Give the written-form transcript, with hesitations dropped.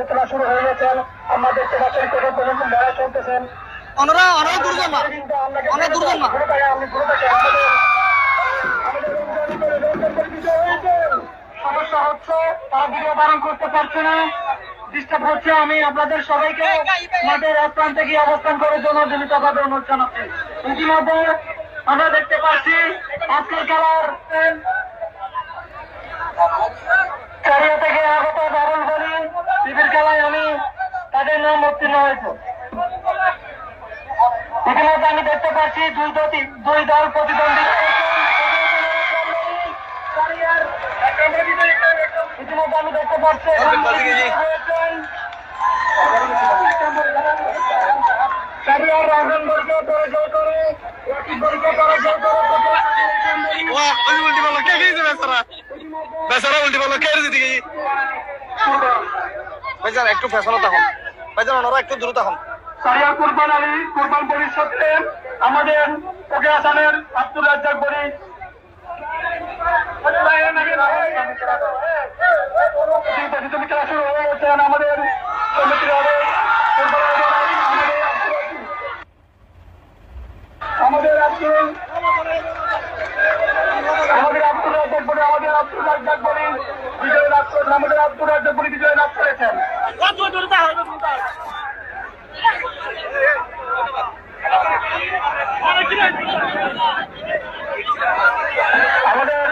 খেলা শুরু হয়ে গেছেন। আমরা দেখতে পাচ্ছেন কোথাও পর্যন্ত লড়াই চলতেছেন। সমস্যা হচ্ছে তারা ভিডিও ধারণ করতে পারছে না, ডিস্টার্ব হচ্ছে। আমি আপনাদের সবাইকে মাঠের এক প্রান্তে গিয়ে অবস্থান করার জন্য বিনীতভাবে অনুরোধ জানাচ্ছি। ইতিমধ্যে আমরা দেখতে পাচ্ছি আজকের খেলার চারিয়া থেকে আগত দারুণ বলি টিভির খেলায় আমি তাদের নাম উত্তীর্ণ হয়েছে। ইতিমধ্যে আমি দেখতে পাচ্ছি দুই দল প্রতিদ্বন্দ্বী। ইতিমধ্যে আমি দেখতে পাচ্ছি একটু ফেসলা তখন ওনারা একটু দ্রুত হন। সারিয়া কুরবান আলী কুরবান পরিষদে আমাদের ওকে আসানের আব্দুল রাজ্জাক বলি খেলা শুরু হয়ে গেছেন। আমাদের সমিতির আমাদের আব্দুল রাজ্জাক বলি বিজয় লাভ করেছেন। আমাদের আব্দুল রাজ্জাক বলি বিজয় লাভ করেছেন। আমাদের